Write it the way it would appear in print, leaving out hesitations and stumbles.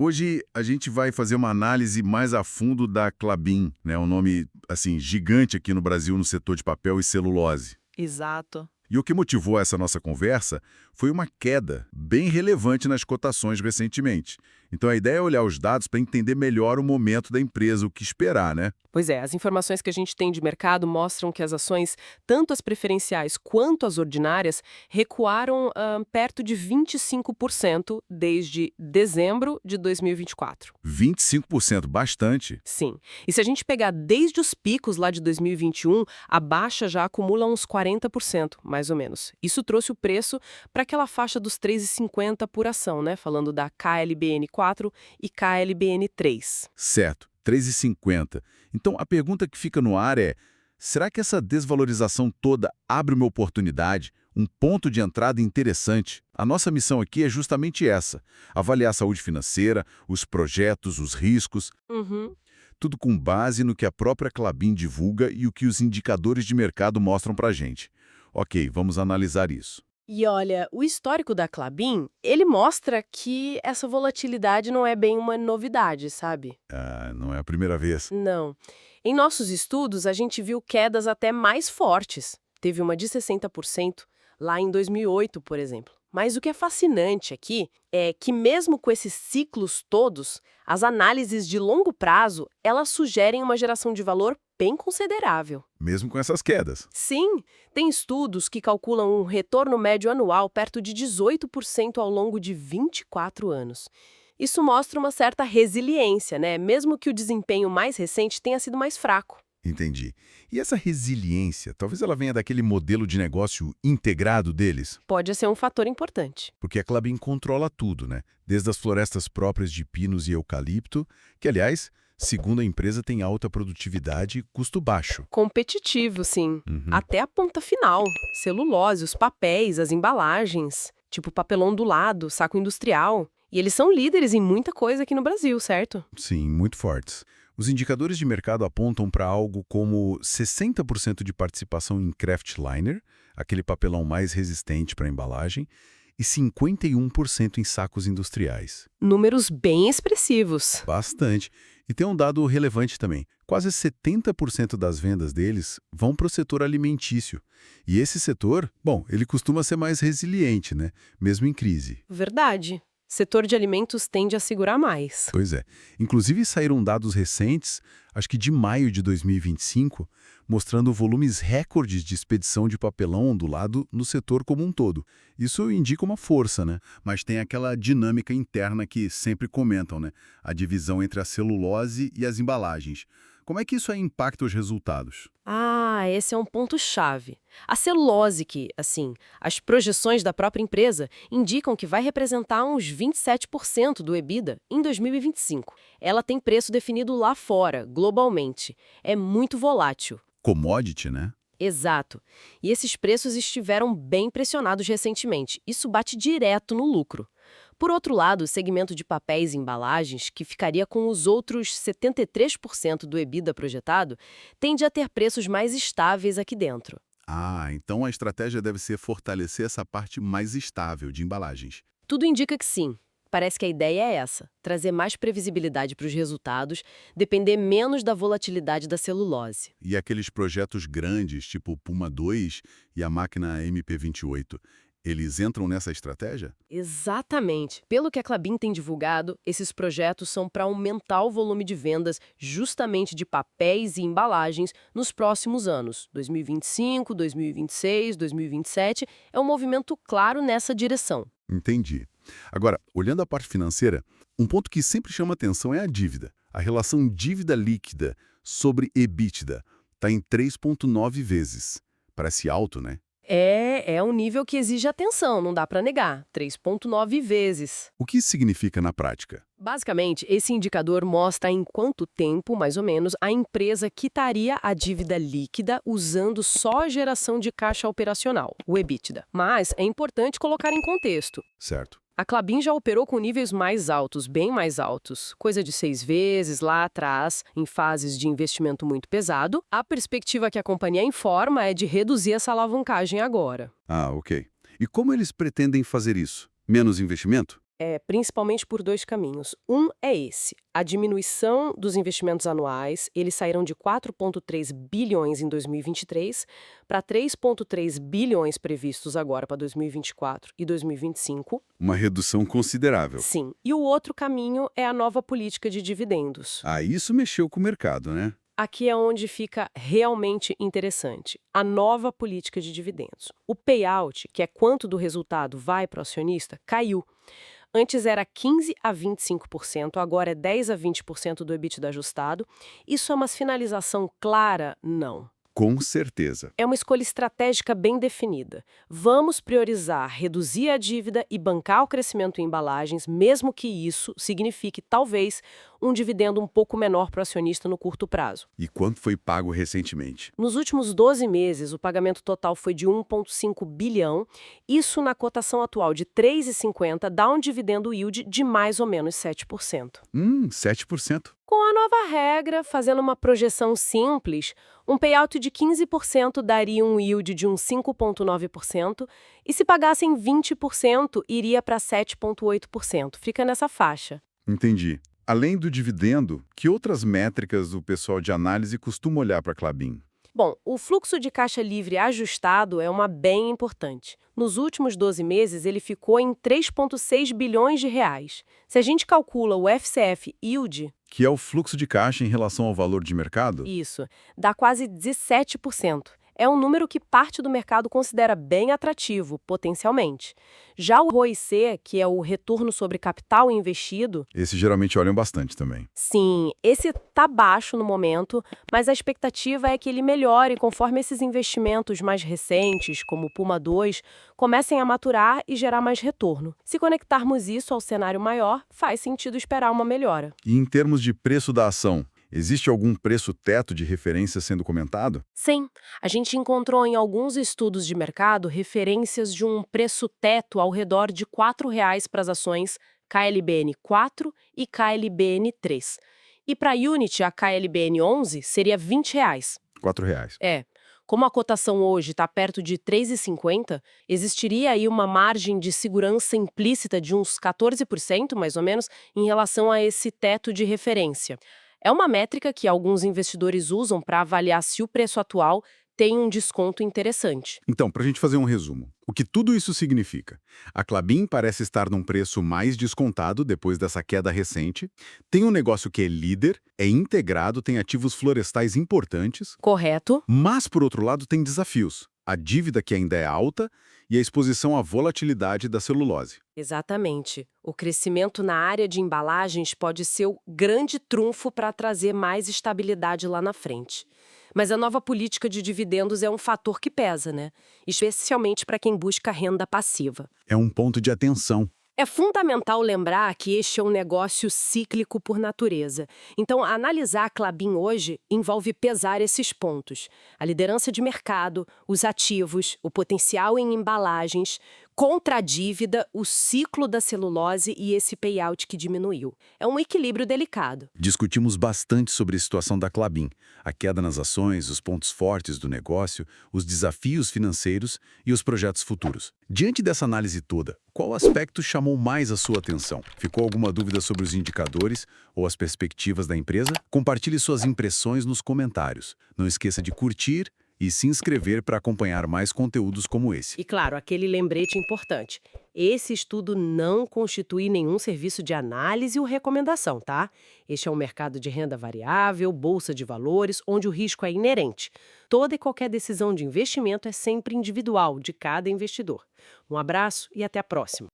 Hoje a gente vai fazer uma análise mais a fundo da Klabin, né? Um nome assim gigante aqui no Brasil no setor de papel e celulose. Exato. E o que motivou essa nossa conversa foi uma queda bem relevante nas cotações recentemente. Então a ideia é olhar os dados para entender melhor o momento da empresa, o que esperar, né? Pois é, as informações que a gente tem de mercado mostram que as ações, tanto as preferenciais quanto as ordinárias, recuaram perto de 25% desde dezembro de 2024. 25%, bastante. Sim. E se a gente pegar desde os picos lá de 2021, a baixa já acumula uns 40%, mais ou menos. Isso trouxe o preço para aquela faixa dos 3,50 por ação, né? Falando da KLBN4 e KLBN3. Certo, 3,50. Então a pergunta que fica no ar é: será que essa desvalorização toda abre uma oportunidade, um ponto de entrada interessante? A nossa missão aqui é justamente essa: avaliar a saúde financeira, os projetos, os riscos, Uhum. tudo com base no que a própria Klabin divulga e o que os indicadores de mercado mostram para a gente. Ok, vamos analisar isso. E olha, o histórico da Klabin, ele mostra que essa volatilidade não é bem uma novidade, sabe? Ah, não é a primeira vez. Não. Em nossos estudos, a gente viu quedas até mais fortes. Teve uma de 60% lá em 2008, por exemplo. Mas o que é fascinante aqui é que mesmo com esses ciclos todos, as análises de longo prazo, elas sugerem uma geração de valor bem considerável. Mesmo com essas quedas. Sim, tem estudos que calculam um retorno médio anual perto de 18% ao longo de 24 anos. Isso mostra uma certa resiliência, né? Mesmo que o desempenho mais recente tenha sido mais fraco. Entendi. E essa resiliência, talvez ela venha daquele modelo de negócio integrado deles? Pode ser um fator importante. Porque a Klabin controla tudo, né? Desde as florestas próprias de pinos e eucalipto, que, aliás, segundo a empresa, tem alta produtividade e custo baixo. Competitivo, sim. Uhum. Até a ponta final. Celulose, os papéis, as embalagens, tipo papelão do lado, saco industrial. E eles são líderes em muita coisa aqui no Brasil, certo? Sim, muito fortes. Os indicadores de mercado apontam para algo como 60% de participação em craftliner, aquele papelão mais resistente para embalagem, e 51% em sacos industriais. Números bem expressivos. Bastante. E tem um dado relevante também. Quase 70% das vendas deles vão para o setor alimentício. E esse setor, bom, ele costuma ser mais resiliente, né? Mesmo em crise. Verdade. Setor de alimentos tende a segurar mais. Pois é. Inclusive saíram dados recentes, acho que de maio de 2025, mostrando volumes recordes de expedição de papelão ondulado no setor como um todo. Isso indica uma força, né? Mas tem aquela dinâmica interna que sempre comentam, né? A divisão entre a celulose e as embalagens. Como é que isso aí impacta os resultados? Esse é um ponto-chave. A celulose que, assim, as projeções da própria empresa indicam que vai representar uns 27% do EBITDA em 2025. Ela tem preço definido lá fora, globalmente. É muito volátil. Commodity, né? Exato. E esses preços estiveram bem pressionados recentemente. Isso bate direto no lucro. Por outro lado, o segmento de papéis e embalagens, que ficaria com os outros 73% do EBITDA projetado, tende a ter preços mais estáveis aqui dentro. Ah, então a estratégia deve ser fortalecer essa parte mais estável de embalagens. Tudo indica que sim. Parece que a ideia é essa: trazer mais previsibilidade para os resultados, depender menos da volatilidade da celulose. E aqueles projetos grandes, tipo o Puma 2 e a máquina MP28, eles entram nessa estratégia? Exatamente. Pelo que a Klabin tem divulgado, esses projetos são para aumentar o volume de vendas justamente de papéis e embalagens nos próximos anos. 2025, 2026, 2027 é um movimento claro nessa direção. Entendi. Agora, olhando a parte financeira, um ponto que sempre chama atenção é a dívida. A relação dívida líquida sobre EBITDA está em 3,9 vezes. Parece alto, né? É um nível que exige atenção, não dá para negar. 3,9 vezes. O que isso significa na prática? Basicamente, esse indicador mostra em quanto tempo, mais ou menos, a empresa quitaria a dívida líquida usando só a geração de caixa operacional, o EBITDA. Mas é importante colocar em contexto. Certo. A Klabin já operou com níveis mais altos, bem mais altos, coisa de 6 vezes lá atrás, em fases de investimento muito pesado. A perspectiva que a companhia informa é de reduzir essa alavancagem agora. Ah, ok. E como eles pretendem fazer isso? Menos investimento? Principalmente por dois caminhos. Um é esse, a diminuição dos investimentos anuais. Eles saíram de 4,3 bilhões em 2023 para 3,3 bilhões previstos agora para 2024 e 2025. Uma redução considerável. Sim. E o outro caminho é a nova política de dividendos. Isso mexeu com o mercado, né? Aqui é onde fica realmente interessante. A nova política de dividendos. O payout, que é quanto do resultado vai para o acionista, caiu. Antes era 15% a 25%, agora é 10% a 20% do EBITDA ajustado. Isso é uma sinalização clara? Não. Com certeza. É uma escolha estratégica bem definida. Vamos priorizar reduzir a dívida e bancar o crescimento em embalagens, mesmo que isso signifique, talvez, um dividendo um pouco menor para o acionista no curto prazo. E quanto foi pago recentemente? Nos últimos 12 meses, o pagamento total foi de 1,5 bilhão. Isso, na cotação atual de 3,50, dá um dividendo yield de mais ou menos 7%. 7%. Com a nova regra, fazendo uma projeção simples, um payout de 15% daria um yield de uns 5,9%, e se pagassem 20%, iria para 7,8%. Fica nessa faixa. Entendi. Além do dividendo, que outras métricas o pessoal de análise costuma olhar para a Klabin? Bom, o fluxo de caixa livre ajustado é uma bem importante. Nos últimos 12 meses, ele ficou em 3,6 bilhões de reais. Se a gente calcula o FCF Yield, Que é o fluxo de caixa em relação ao valor de mercado? isso, dá quase 17%. É um número que parte do mercado considera bem atrativo, potencialmente. Já o ROIC, que é o retorno sobre capital investido, Esse geralmente olham bastante também. sim, esse tá baixo no momento, mas a expectativa é que ele melhore conforme esses investimentos mais recentes, como o Puma 2, comecem a maturar e gerar mais retorno. Se conectarmos isso ao cenário maior, faz sentido esperar uma melhora. E em termos de preço da ação, existe algum preço teto de referência sendo comentado? Sim, a gente encontrou em alguns estudos de mercado referências de um preço teto ao redor de R$ 4,00 para as ações KLBN 4 e KLBN 3. E para a Unity, a KLBN 11, seria R$ 20,00. R$ 4,00. Como a cotação hoje está perto de 3,50, existiria aí uma margem de segurança implícita de uns 14%, mais ou menos, em relação a esse teto de referência. É uma métrica que alguns investidores usam para avaliar se o preço atual tem um desconto interessante. Então, para a gente fazer um resumo, o que tudo isso significa? A Klabin parece estar num preço mais descontado depois dessa queda recente, tem um negócio que é líder, é integrado, tem ativos florestais importantes, Correto? mas, por outro lado, tem desafios. A dívida que ainda é alta e a exposição à volatilidade da celulose. Exatamente. O crescimento na área de embalagens pode ser o grande trunfo para trazer mais estabilidade lá na frente. Mas a nova política de dividendos é um fator que pesa, né? Especialmente para quem busca renda passiva. É um ponto de atenção. É fundamental lembrar que este é um negócio cíclico por natureza. Então, analisar a Klabin hoje envolve pesar esses pontos. A liderança de mercado, os ativos, o potencial em embalagens, contra a dívida, o ciclo da celulose e esse payout que diminuiu. É um equilíbrio delicado. Discutimos bastante sobre a situação da Klabin, a queda nas ações, os pontos fortes do negócio, os desafios financeiros e os projetos futuros. Diante dessa análise toda, qual aspecto chamou mais a sua atenção? Ficou alguma dúvida sobre os indicadores ou as perspectivas da empresa? Compartilhe suas impressões nos comentários. Não esqueça de curtir e se inscrever para acompanhar mais conteúdos como esse. E claro, aquele lembrete importante. Esse estudo não constitui nenhum serviço de análise ou recomendação, tá? Este é um mercado de renda variável, bolsa de valores, onde o risco é inerente. Toda e qualquer decisão de investimento é sempre individual, de cada investidor. Um abraço e até a próxima.